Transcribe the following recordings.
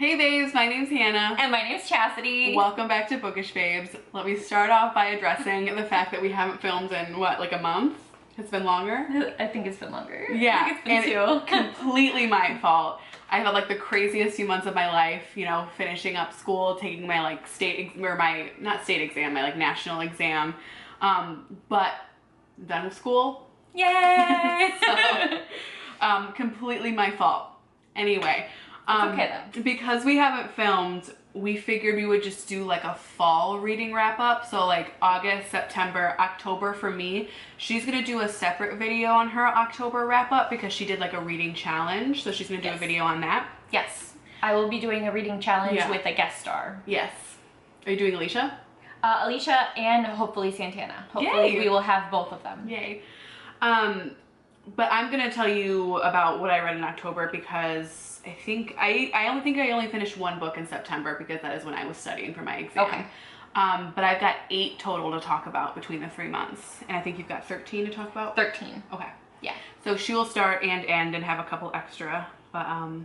Hey babes, my name's Hannah. And my name's Chasity. Welcome back to Bookish Babes. Let me start off by addressing the fact that we haven't filmed in, what, like a month? It's been longer? I think it's been longer. Yeah, I think it's been two. Completely my fault. I had like the craziest few months of my life, you know, finishing up school, taking my like not state exam, my like national exam. But done with school. Yay! So, completely my fault. Anyway. It's okay though. Because we haven't filmed, we figured we would just do like a fall reading wrap up. So like August, September, October for me. She's gonna do a separate video on her October wrap up because she did like a reading challenge. So she's gonna do a video on that. Yes. I will be doing a reading challenge with a guest star. Yes. Are you doing Alicia? Alicia and hopefully Santana. Hopefully we will have both of them. Yay. But I'm gonna tell you about what I read in October because I only finished one book in September because that is when I was studying for my exam. Okay. But I've got 8 total to talk about between the 3 months. And I think you've got 13 to talk about? 13. Okay. Yeah. So she will start and end and have a couple extra. But do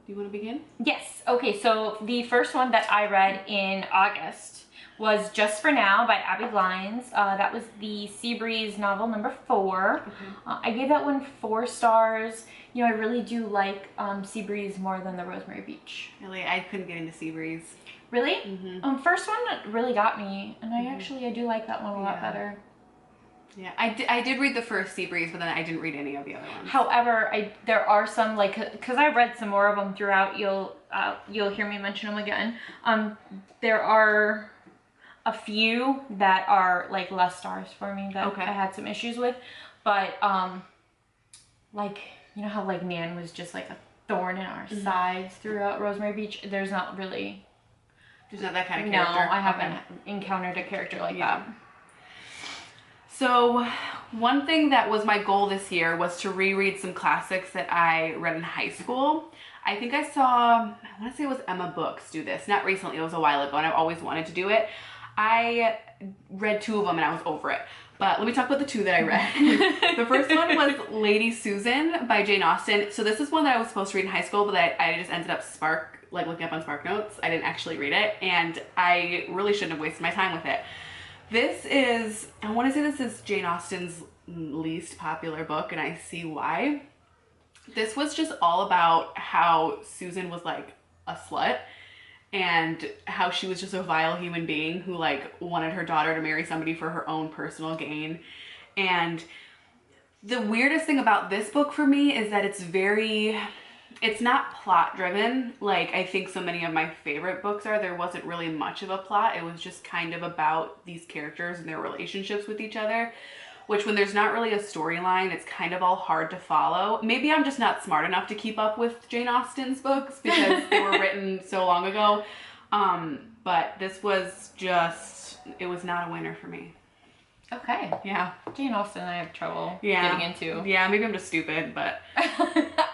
you want to begin? Yes. Okay, so the first one that I read in August was Just for Now by Abby Glines. That was the Seabreeze novel number 4. I gave that one 4 stars. You know, I really do like Seabreeze more than the Rosemary Beach. Really? I couldn't get into Seabreeze. Really? Mm-hmm. First one really got me, and I do like that one a lot better. Yeah, I did read the first Seabreeze, but then I didn't read any of the other ones. However, there are some, like, because I read some more of them throughout, you'll hear me mention them again. There are a few that are like less stars for me that I had some issues with, but like, you know how like Nan was just like a thorn in our sides throughout Rosemary Beach. There's not that kind of character. No, I haven't encountered a character like that. So one thing that was my goal this year was to reread some classics that I read in high school. I think I want to say it was Emma Books do this. Not recently, it was a while ago, and I've always wanted to do it. I read 2 of them and I was over it. But let me talk about the 2 that I read. The first one was Lady Susan by Jane Austen. So this is one that I was supposed to read in high school, but I just ended up looking up on Spark Notes. I didn't actually read it, and I really shouldn't have wasted my time with it. This is, I want to say this is Jane Austen's least popular book, and I see why. This was just all about how Susan was like a slut, and how she was just a vile human being who like wanted her daughter to marry somebody for her own personal gain. And the weirdest thing about this book for me is that it's not plot driven like I think so many of my favorite books are. There wasn't really much of a plot. It was just kind of about these characters and their relationships with each other, which when there's not really a storyline, it's kind of all hard to follow. Maybe I'm just not smart enough to keep up with Jane Austen's books because they were written so long ago. But this was it was not a winner for me. Okay. Yeah. Jane Austen I have trouble getting into. Yeah, maybe I'm just stupid, but...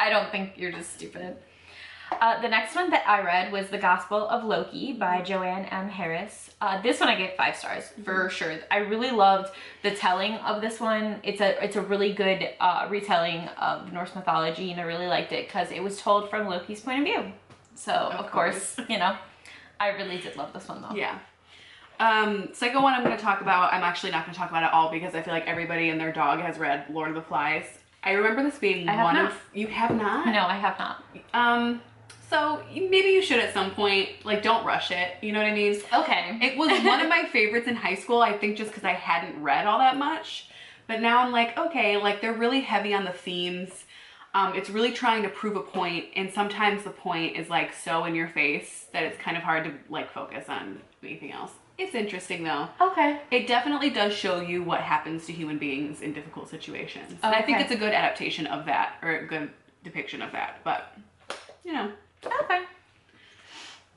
I don't think you're just stupid. The next one that I read was The Gospel of Loki by Joanne M. Harris. This one I gave 5 stars for sure. I really loved the telling of this one. It's a really good retelling of Norse mythology, and I really liked it because it was told from Loki's point of view. So of course, you know, I really did love this one though. Yeah. Second one I'm going to talk about, I'm actually not going to talk about at all because I feel like everybody and their dog has read Lord of the Flies. I remember this being You have not? No, I have not. So maybe you should at some point, like don't rush it, you know what I mean? Okay. It was one of my favorites in high school, I think just because I hadn't read all that much. But now I'm like, okay, like they're really heavy on the themes. It's really trying to prove a point, and sometimes the point is like so in your face that it's kind of hard to like focus on anything else. It's interesting though. Okay. It definitely does show you what happens to human beings in difficult situations. And I think it's a good adaptation of that, or a good depiction of that, but you know. Okay.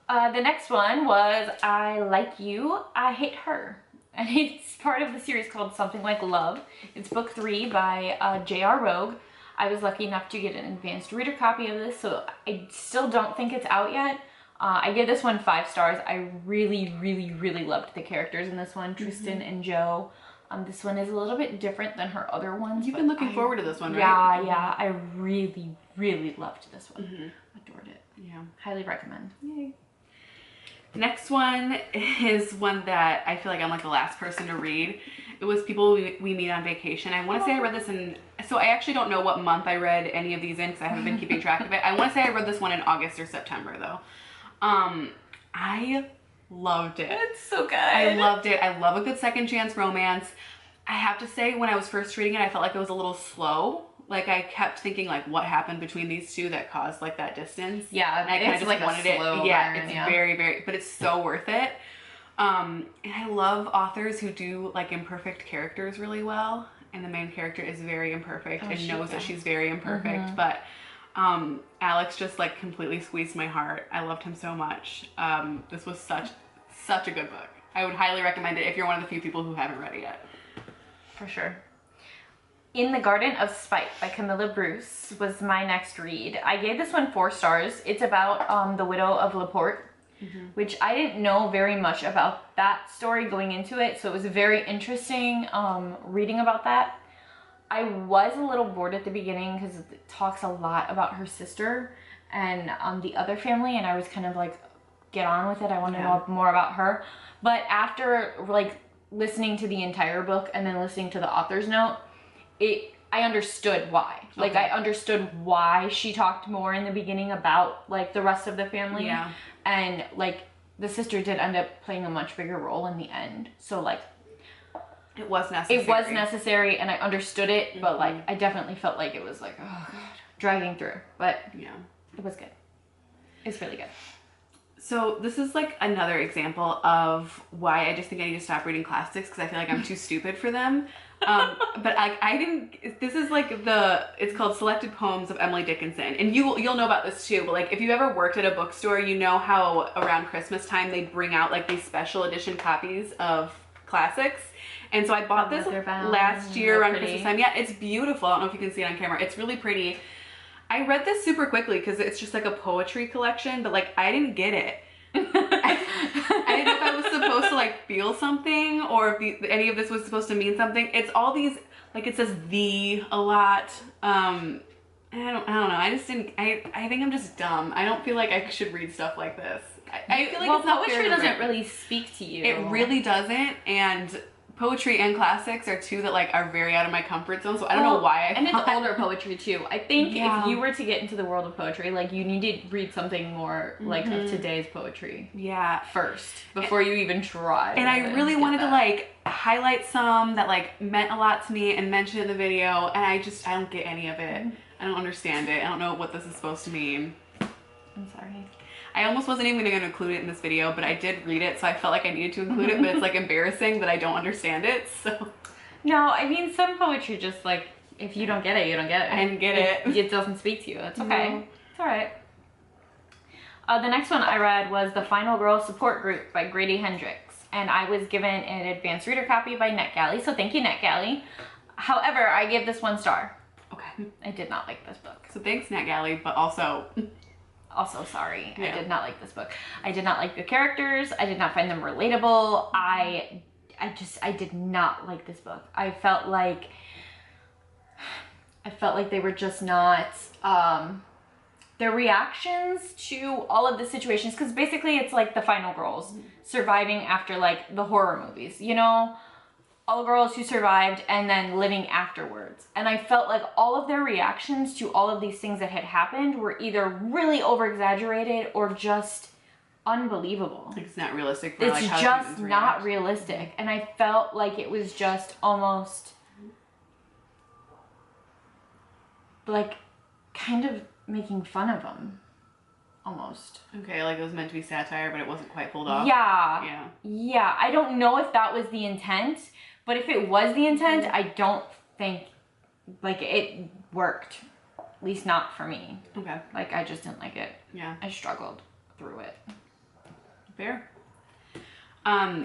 The next one was I Like You, I Hate Her. And it's part of the series called Something Like Love. It's book 3 by J.R. Rogue. I was lucky enough to get an advanced reader copy of this, so I still don't think it's out yet. I gave this one 5 stars. I really, really, really loved the characters in this one, Tristan and Joe. This one is a little bit different than her other ones. You've been looking forward to this one, right? Yeah, I really, really loved this one. Adored it. Yeah. Highly recommend. Yay. Next one is one that I feel like I'm like the last person to read. It was People We Meet on Vacation. I want to say I read this in, so I actually don't know what month I read any of these in because I haven't been keeping track of it. I want to say I read this one in August or September though. I loved it. It's so good. I loved it. I love a good second chance romance. I have to say, when I was first reading it, I felt like it was a little slow. Like I kept thinking like what happened between these two that caused like that distance. Yeah, and I kind of just like wanted a slow it. Yeah, burn, it's yeah. very, but it's so worth it. And I love authors who do like imperfect characters really well. And the main character is very imperfect and knows that she's very imperfect. But Alex just like completely squeezed my heart. I loved him so much. This was such a good book. I would highly recommend it if you're one of the few people who haven't read it yet. For sure. In the Garden of Spite by Camilla Bruce was my next read. I gave this one 4 stars. It's about the widow of Laporte, which I didn't know very much about that story going into it, so it was very interesting reading about that. I was a little bored at the beginning because it talks a lot about her sister and the other family, and I was kind of like, get on with it. I want to know more about her. But after like listening to the entire book and then listening to the author's note, I understood why. Like I understood why she talked more in the beginning about like the rest of the family. Yeah. And like the sister did end up playing a much bigger role in the end. So like it was necessary. It was necessary and I understood it, but like I definitely felt like it was like, oh god, dragging through. But yeah, it was good. It's really good. So this is like another example of why I just think I need to stop reading classics because I feel like I'm too stupid for them. But like I didn't. This is like it's called Selected Poems of Emily Dickinson, and you'll know about this too. But like if you've ever worked at a bookstore, you know how around Christmas time they bring out like these special edition copies of classics. And so I bought this last year around Christmas time. Yeah, it's beautiful. I don't know if you can see it on camera. It's really pretty. I read this super quickly because it's just like a poetry collection, but like I didn't get it. I didn't know if I was supposed to like feel something or if any of this was supposed to mean something. It's all these, like it says "the" a lot. I don't know. I just didn't. I think I'm just dumb. I don't feel like I should read stuff like this. I feel like it's not poetry doesn't really speak to you. It really doesn't, and poetry and classics are two that like are very out of my comfort zone, so I don't know why and it's older poetry too. I think if you were to get into the world of poetry, like you need to read something more like of today's poetry first before you even try. And I really wanted to like highlight some that like meant a lot to me and mention it in the video, and I don't get any of it. I don't understand it. I don't know what this is supposed to mean. I'm sorry. I almost wasn't even going to include it in this video, but I did read it, so I felt like I needed to include it, but it's like embarrassing that I don't understand it, so. No, I mean, some poetry just like, if you don't get it, you don't get it. I didn't get it. It doesn't speak to you. It's okay. No. It's all right. The next one I read was The Final Girl Support Group by Grady Hendrix, and I was given an advanced reader copy by NetGalley, so thank you, NetGalley. However, I gave this 1 star. Okay. I did not like this book. So thanks, NetGalley, but also... Also sorry. I did not like this book. I did not like the characters. I did not find them relatable. I did not like this book. I felt like they were just not their reactions to all of the situations, because basically it's like the final girls surviving after like the horror movies, you know? All the girls who survived and then living afterwards. And I felt like all of their reactions to all of these things that had happened were either really over-exaggerated or just unbelievable. It's not realistic for it's like how just not realistic. And I felt like it was just almost like kind of making fun of them. Almost. Okay, like it was meant to be satire, but it wasn't quite pulled off. Yeah, I don't know if that was the intent, but if it was the intent, I don't think like it worked. At least not for me. Okay. Like I just didn't like it. Yeah. I struggled through it. Fair.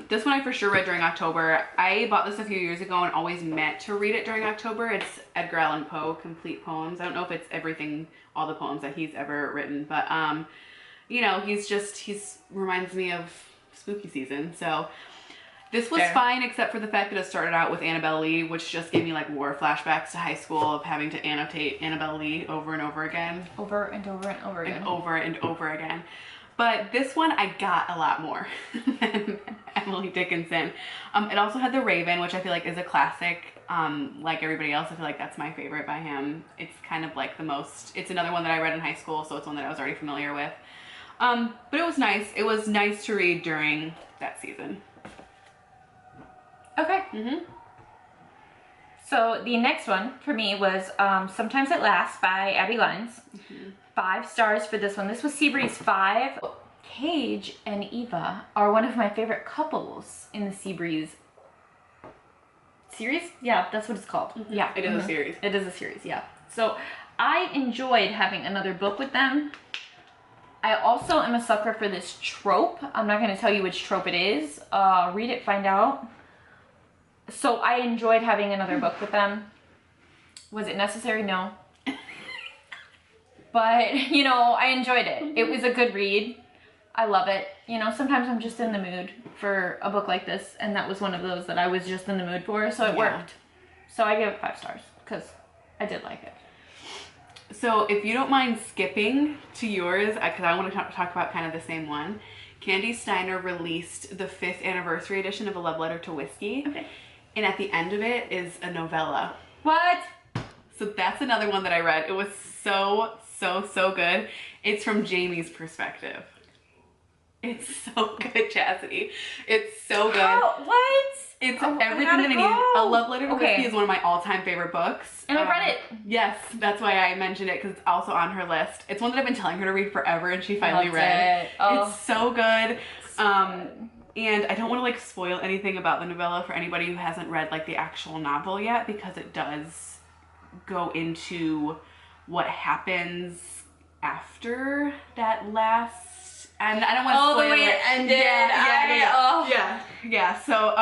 This one I for sure read during October. I bought this a few years ago and always meant to read it during October. It's Edgar Allan Poe, Complete Poems. I don't know if it's everything, all the poems that he's ever written, but you know, he's reminds me of spooky season. So This was Fair. fine, except for the fact that it started out with Annabelle Lee, which just gave me like war flashbacks to high school of having to annotate Annabelle Lee over and over again. Over and over and over again. And over and over again. But this one I got a lot more than Emily Dickinson. It also had The Raven, which I feel like is a classic. Like everybody else, I feel like that's my favorite by him. It's kind of like the most, it's another one that I read in high school, so it's one that I was already familiar with. But it was nice. It was nice to read during that season. Okay. So the next one for me was Sometimes It Lasts by Abby Lyons. 5 stars for this one. This was Seabreeze 5. Cage and Eva are one of my favorite couples in the Seabreeze series. Yeah, that's what it's called. Yeah, It is a series. It is a series, yeah. So I enjoyed having another book with them. I also am a sucker for this trope. I'm not going to tell you which trope it is. Read it, find out. So I enjoyed having another book with them. Was it necessary? No. But, you know, I enjoyed it. It was a good read. I love it. You know, sometimes I'm just in the mood for a book like this, and that was one of those that I was just in the mood for, so it worked. So I give it 5 stars, because I did like it. So if you don't mind skipping to yours, because I want to talk about kind of the same one, Candy Steiner released the 5th anniversary edition of A Love Letter to Whiskey. Okay. And at the end of it is a novella. What? So that's another one that I read. It was so good. It's from Jamie's perspective. It's so good, Chasity. It's so good. What? It's everything that I need. A Love Letter to Whiskey is one of my all-time favorite books. And I read it. Yes, that's why I mentioned it, because it's also on her list. It's one that I've been telling her to read forever, and she finally read it. It's so good. And I don't want to like spoil anything about the novella for anybody who hasn't read like the actual novel yet, because it does go into what happens after that last, and I don't want to spoil the way it ended. Yeah. So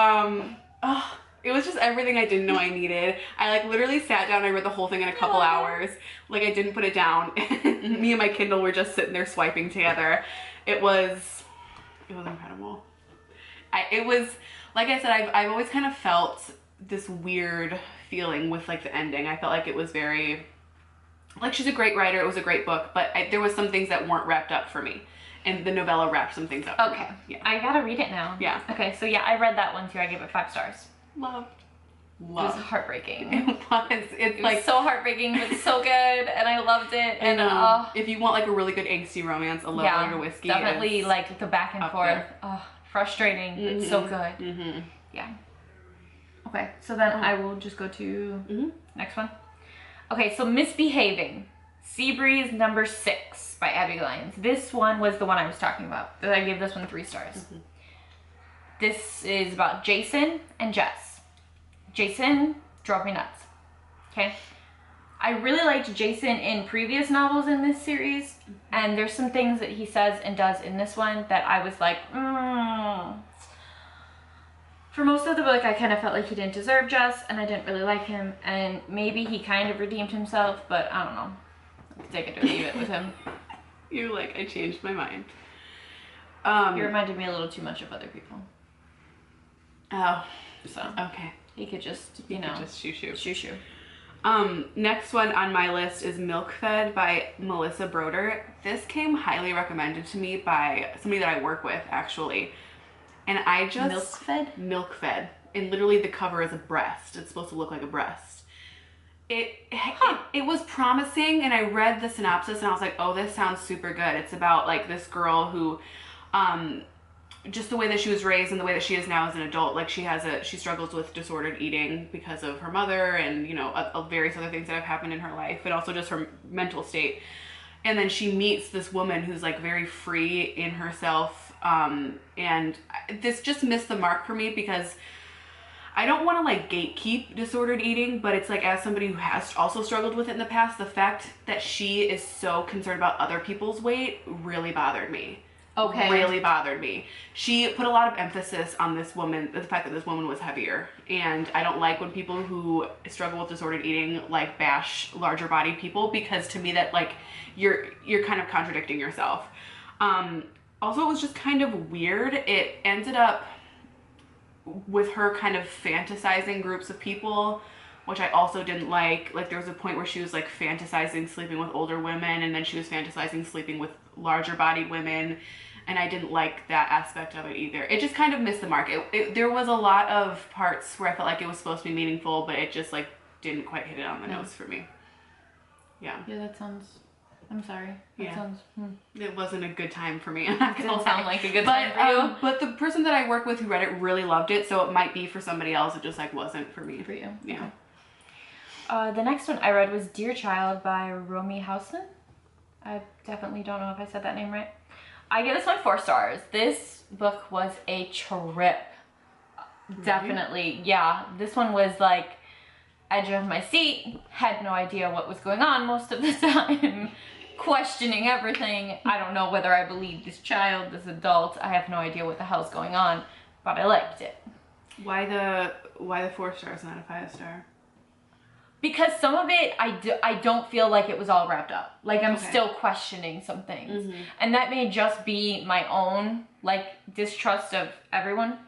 it was just everything I didn't know I needed. I like literally sat down, I read the whole thing in a couple hours. Like I didn't put it down. Me and my Kindle were just sitting there swiping together. It was incredible. It was, like I said, I've always kind of felt this weird feeling with like the ending. I felt like it was very, like she's a great writer, it was a great book, but there was some things that weren't wrapped up for me. And the novella wrapped some things up for me. Yeah. I gotta read it now. Yeah. Okay, so yeah, I read that one too. I gave it 5 stars. Love. It was heartbreaking. It was. It's like so heartbreaking, but so good, and I loved it. And if you want like a really good angsty romance, A Love Letter to Whiskey definitely is like the back and forth. Frustrating, but so good. Yeah. Okay, so then I will just go to next one. Okay, so Misbehaving, Seabreeze number 6 by Abby Lyons. This one was the one I was talking about. I gave this one 3 stars. This is about Jason and Jess. Jason drove me nuts. Okay. I really liked Jason in previous novels in this series, and there's some things that he says and does in this one that I was like, For most of the book, I kind of felt like he didn't deserve Jess, and I didn't really like him, and maybe he kind of redeemed himself, but I don't know. I could take it or leave it with him. You're like, I changed my mind. He reminded me a little too much of other people. Oh. So. Okay. He could just, you know. Just shoo-shoo. Shoo-shoo. Next one on my list is Milk Fed by Melissa Broder. This came highly recommended to me by somebody that I work with, actually. And I just... Milk Fed? Milk Fed. And literally the cover is a breast. It's supposed to look like a breast. It was promising, and I read the synopsis and I was like, oh, this sounds super good. It's about like this girl who, just the way that she was raised and the way that she is now as an adult, like she struggles with disordered eating because of her mother and, you know, various other things that have happened in her life, and also just her mental state. And then she meets this woman who's like very free in herself. And this just missed the mark for me, because I don't want to like gatekeep disordered eating, but it's like, as somebody who has also struggled with it in the past, the fact that she is so concerned about other people's weight really bothered me. Okay. Really bothered me. She put a lot of emphasis on this woman, the fact that this woman was heavier. And I don't like when people who struggle with disordered eating like bash larger body people, because to me that like you're kind of contradicting yourself. Also, it was just kind of weird. It ended up, with her kind of fantasizing groups of people, which I also didn't like. Like there was a point where she was like fantasizing sleeping with older women, and then she was fantasizing sleeping with larger bodied women, and I didn't like that aspect of it either. It just kind of missed the mark. There was a lot of parts where I felt like it was supposed to be meaningful, but it just like didn't quite hit it on the nose for me. Yeah. Yeah, that sounds... I'm sorry. That sounds... It wasn't a good time for me. I'm not gonna Doesn't sound like a good time for you. But the person that I work with who read it really loved it, so it might be for somebody else. It just like wasn't for me. For you. Yeah. Okay. The next one I read was Dear Child by Romy Housen. I definitely don't know if I said that name right. I give this one 4 stars. This book was a trip. Really? Definitely. Yeah. This one was like edge of my seat. Had no idea what was going on most of the time. Questioning everything. I don't know whether I believe this child, this adult. I have no idea what the hell's going on, but I liked it. Why the 4 stars, not a 5 star? Because some of it, I don't feel like it was all wrapped up. Like, I'm still questioning some things. Mm-hmm. And that may just be my own, like, distrust of everyone.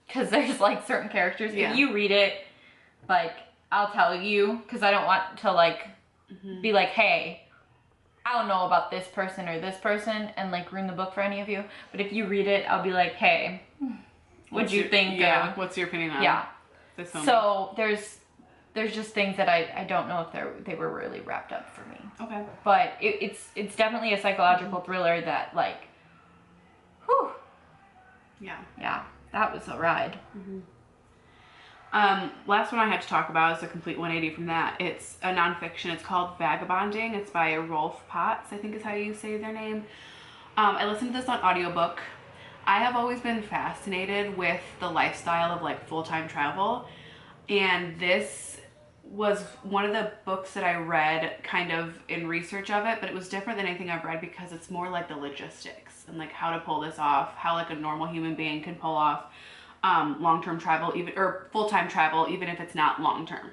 Because there's, like, certain characters. Yeah. If you read it, like, I'll tell you. Because I don't want to, like, be like, hey, I don't know about this person or this person. And, like, ruin the book for any of you. But if you read it, I'll be like, hey, what'd you think? Yeah, what's your opinion on this moment? So there's just things that I don't know if they were really wrapped up for me. Okay. But it's definitely a psychological thriller that, like, whew. Yeah, that was a ride. Last one I had to talk about is a complete 180 from that. It's a nonfiction. It's called Vagabonding. It's by Rolf Potts, I think is how you say their name. I listened to this on audiobook. I have always been fascinated with the lifestyle of like full-time travel, and this was one of the books that I read kind of in research of it, but it was different than anything I've read because it's more like the logistics and like how to pull this off, how like a normal human being can pull off long-term travel, even or full-time travel, even if it's not long-term.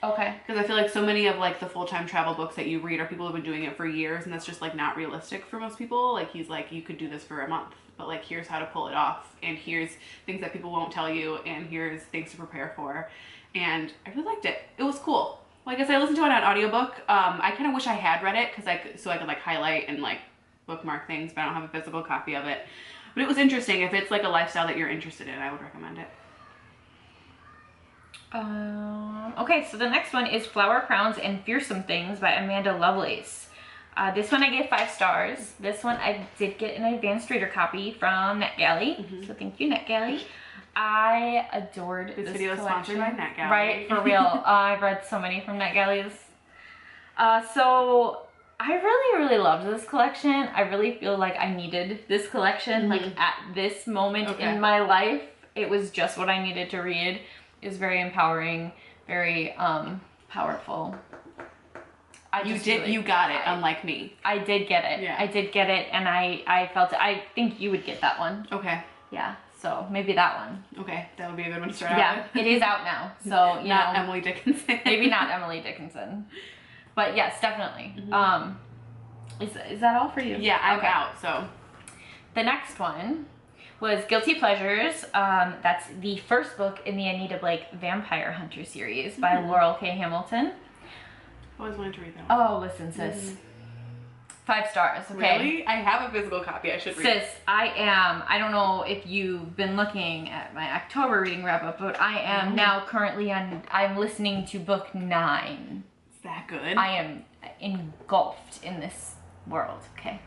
Okay. Because I feel like so many of like the full-time travel books that you read are people who've been doing it for years, and that's just like not realistic for most people. Like he's like, you could do this for a month, but like here's how to pull it off, and here's things that people won't tell you, and here's things to prepare for. And I really liked it. It was cool. Like I said, I listened to it on audiobook. I kind of wish I had read it because I could like highlight and like bookmark things, but I don't have a physical copy of it. But it was interesting. If it's like a lifestyle that you're interested in, I would recommend it. Okay, so the next one is Flower Crowns and Fearsome Things by Amanda Lovelace. This one I gave 5 stars. This one I did get an advanced reader copy from NetGalley. So thank you, NetGalley. I adored this video is collection. sponsored by NetGalley. Right, for real. I've read so many from NetGalley's. So I really loved this collection. I really feel like I needed this collection. Like at this moment in my life, it was just what I needed to read. It was very empowering, very powerful. You got it, unlike me. I did get it. Yeah. I did get it, and I felt it. I think you would get that one. Okay. Yeah, so maybe that one. Okay, that would be a good one to start out Yeah, with. it is out now, so you not know. Emily Dickinson. Maybe not Emily Dickinson. But yes, definitely. Is that all for you? Yeah, I'm out, so. The next one was Guilty Pleasures. That's the first book in the Anita Blake Vampire Hunter series by Laurel K. Hamilton. I always wanted to read that one. Oh, listen, sis. 5 stars, okay? Really? I have a physical copy. I should read it. Sis, I don't know if you've been looking at my October reading wrap-up, but I am now currently I'm listening to book 9. Is that good? I am engulfed in this world, okay?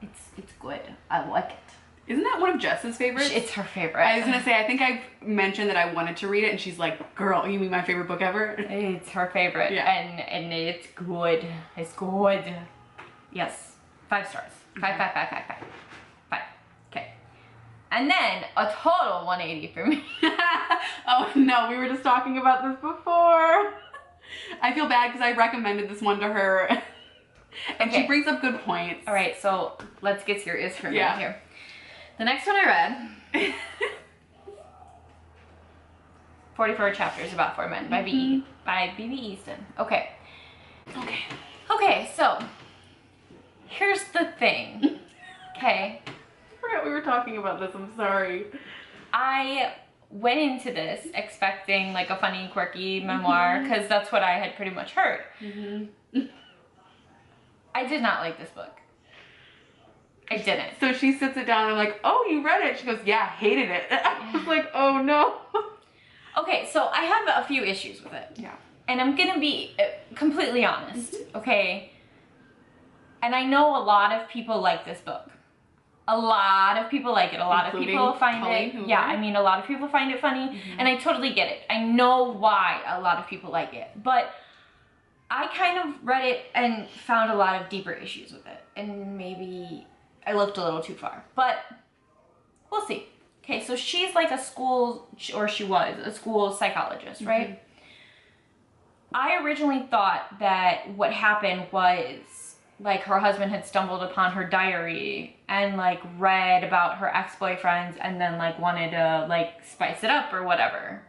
It's good. I like it. Isn't that one of Jess's favorites? It's her favorite. I was gonna say, I think I've mentioned that I wanted to read it, and she's like, girl, you mean my favorite book ever? It's her favorite. Yeah. And it's good. It's good. Yes. 5 stars. 5. Okay. And then a total 180 for me. Oh no, we were just talking about this before. I feel bad because I recommended this one to her. And she brings up good points. All right, so let's get serious for a minute Yeah. here. The next one I read, 44 Chapters About 4 Men by B.B. Easton. Okay, so here's the thing, okay? I forgot we were talking about this, I'm sorry. I went into this expecting like a funny, quirky memoir because that's what I had pretty much heard. I did not like this book. I didn't. So she sits it down and I'm like, oh, you read it? She goes, yeah, hated it. I was like, oh no. Okay, so I have a few issues with it. Yeah. And I'm gonna be completely honest, okay? And I know a lot of people like this book. A lot of people like it. A lot Including of people find Colleen it. Hoover? Yeah, I mean, a lot of people find it funny, and I totally get it. I know why a lot of people like it, but I kind of read it and found a lot of deeper issues with it, and maybe I looked a little too far, but we'll see. Okay, so she's like a school, or she was a school psychologist, right? I originally thought that what happened was like her husband had stumbled upon her diary and like read about her ex-boyfriends and then like wanted to like spice it up or whatever.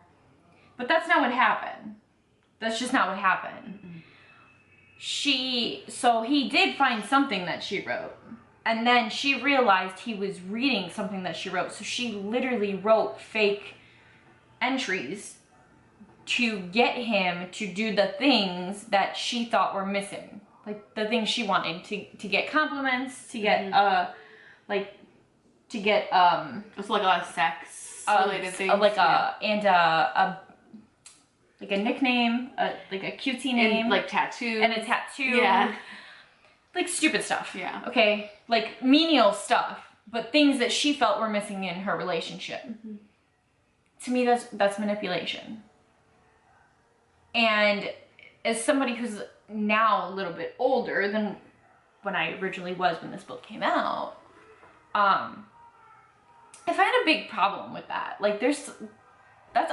But that's not what happened. That's just not what happened. So he did find something that she wrote. And then she realized he was reading something that she wrote. So she literally wrote fake entries to get him to do the things that she thought were missing. Like the things she wanted to get compliments, to get It's like a lot of sex related things. Like a nickname, like a cutesy name, and like tattoo. and a tattoo. Yeah. Like stupid stuff. Yeah. Okay? Like menial stuff, but things that she felt were missing in her relationship. To me, that's manipulation. And as somebody who's now a little bit older than when I originally was when this book came out, I find a big problem with that. Like that's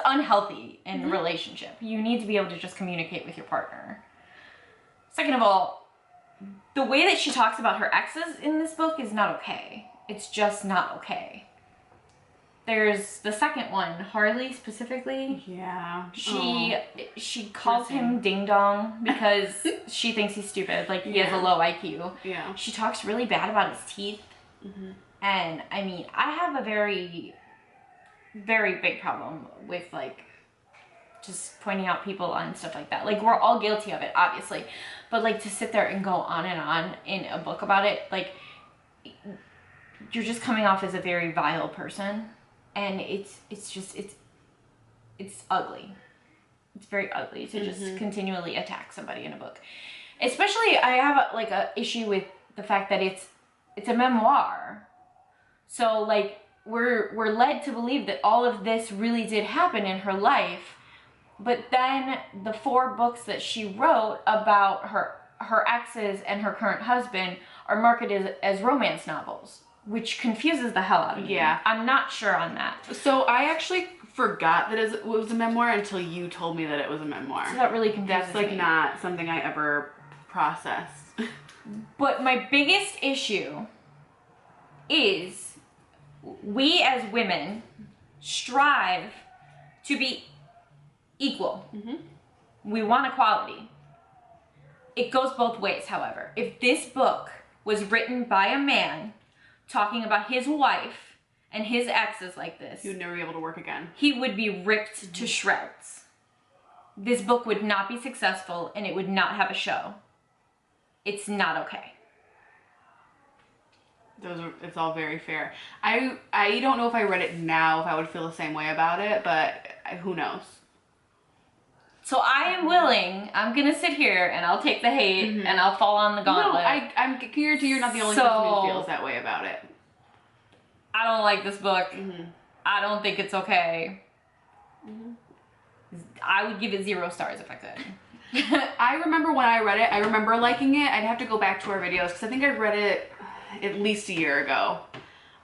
unhealthy in a relationship. You need to be able to just communicate with your partner. Second of all, the way that she talks about her exes in this book is not okay. It's just not okay. There's the second one, Harley specifically. Yeah. She calls him Ding Dong because she thinks he's stupid. Like he has a low IQ. Yeah. She talks really bad about his teeth. And I mean, I have a very, very big problem with like just pointing out people and stuff like that. Like we're all guilty of it, obviously. But like to sit there and go on and on in a book about it, like you're just coming off as a very vile person. And it's ugly. It's very ugly to just continually attack somebody in a book. Especially, I have a issue with the fact that it's a memoir. So like we're led to believe that all of this really did happen in her life, but then the 4 books that she wrote about her exes and her current husband are marketed as romance novels, which confuses the hell out of me. Yeah. I'm not sure on that. So I actually forgot that it was a memoir until you told me that it was a memoir. So that really confuses That's like me. not something I ever processed. But my biggest issue is we as women strive to be equal. We want equality. It goes both ways, however. If this book was written by a man talking about his wife and his exes like this, You would never be able to work again. he would be ripped to shreds. This book would not be successful and it would not have a show. It's not okay. It's all very fair. I don't know if I read it now if I would feel the same way about it, but who knows? So I am willing, I'm gonna sit here and I'll take the hate and I'll fall on the gauntlet. No, I'm guarantee you're not the only So- person who feels that way about it. I don't like this book. I don't think it's okay. I would give it 0 stars if I could. I remember when I read it, I remember liking it. I'd have to go back to our videos because I think I read it at least a year ago.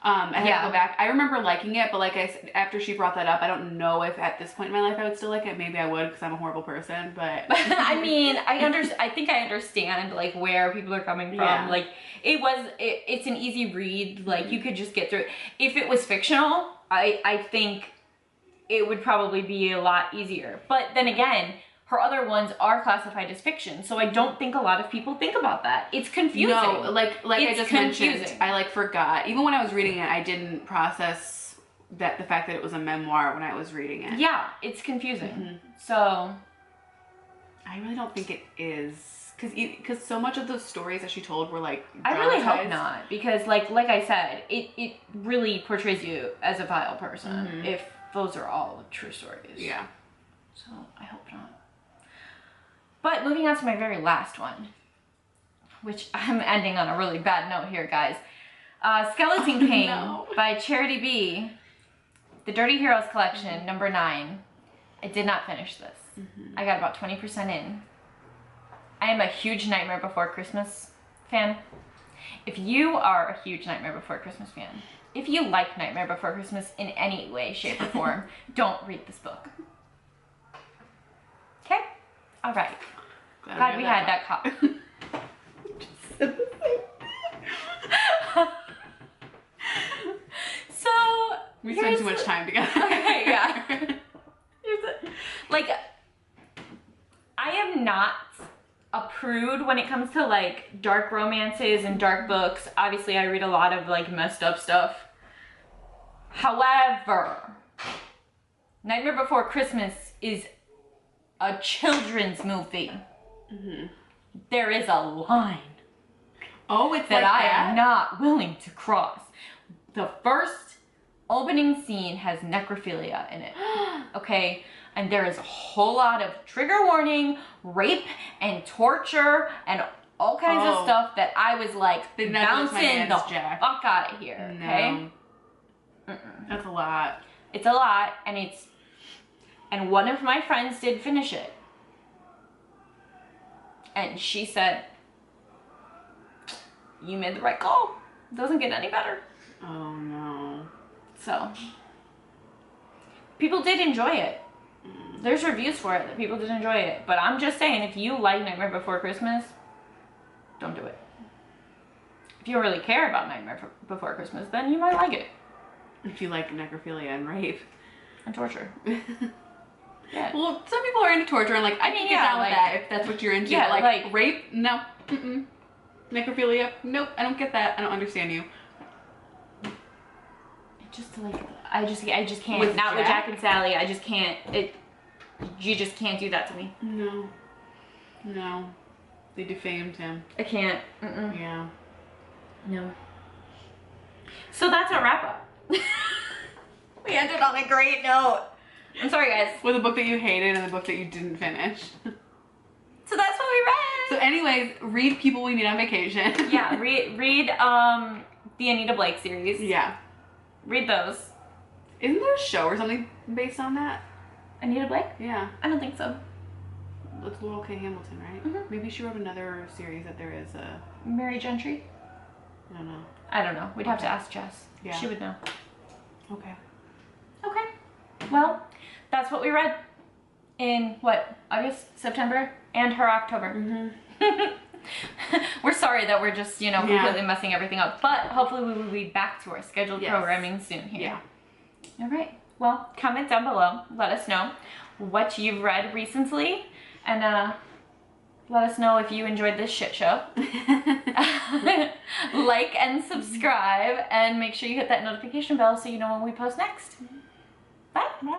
I had to go back. I remember liking it, but like I said, after she brought that up, I don't know if at this point in my life I would still like it. Maybe I would because I'm a horrible person, but... I mean, I think I understand like where people are coming from. Yeah. Like it's an easy read. Like you could just get through it. If it was fictional, I think it would probably be a lot easier. But then again, her other ones are classified as fiction, so I don't think a lot of people think about that. It's confusing. No, like I It's just confusing. mentioned, I like forgot. Even when I was reading it, I didn't process that the fact that it was a memoir when I was reading it. Yeah, it's confusing. Mhm. So I really don't think it is, because so much of those stories that she told were like I really hope dramatized. not, because like I said, it really portrays you as a vile person Mhm. if those are all true stories. Yeah. So I hope not. But moving on to my very last one, which I'm ending on a really bad note here, guys. Skeleton King no. by Charity B. The Dirty Heroes collection, number 9. I did not finish this. I got about 20% in. I am a huge Nightmare Before Christmas fan. If you are a huge Nightmare Before Christmas fan, if you like Nightmare Before Christmas in any way, shape, or form, don't read this book. Okay? All right. Glad we had that cop. So we spent too much time together. Okay, yeah. Like, I am not a prude when it comes to like dark romances and dark books. Obviously, I read a lot of like messed up stuff. However, Nightmare Before Christmas is a children's movie. There is a line Oh, it's that like I that? am not willing to cross. The first opening scene has necrophilia in it. Okay? And there is a whole lot of trigger warning, rape, and torture, and all kinds of stuff that I was like They've never looked my bouncing the man's Jack. fuck out of here. No. Okay? That's a lot. It's a lot, and one of my friends did finish it. And she said, you made the right call. It doesn't get any better. Oh no. So, people did enjoy it. There's reviews for it that people did enjoy it. But I'm just saying, if you like Nightmare Before Christmas, don't do it. If you don't really care about Nightmare Before Christmas, then you might like it. If you like necrophilia and rape. And torture. Yeah. Well, some people are into torture and like, I can get yeah, down with like- that if that's what you're into. Yeah, But like- rape? No. Mm-mm. Necrophilia? Nope, I don't get that. I don't understand you. Just like, I just can't. With Not with Jack? Jack and Sally. I just can't. You just can't do that to me. No. No. They defamed him. I can't. Mm-mm. Yeah. No. So that's our wrap up. We ended on a great note. I'm sorry, guys. With a book that you hated and a book that you didn't finish. So that's what we read. So anyways, read People We Meet on Vacation. Yeah, read the Anita Blake series. Yeah. Read those. Isn't there a show or something based on that? Anita Blake? Yeah. I don't think so. It's Laurel K. Hamilton, right? Mhm. Maybe she wrote another series that there is a... Mary Gentry? I don't know. I don't know. We'd have to Okay. ask Jess. Yeah. She would know. Okay. Okay. Well, that's what we read in what, August, September, and her October. Mm-hmm. We're sorry that we're just, Yeah. completely messing everything up, but hopefully we will be back to our scheduled Yes. programming soon here. Yeah. All right. Well, comment down below. Let us know what you've read recently, and let us know if you enjoyed this shit show. Like and subscribe, and make sure you hit that notification bell so you know when we post next.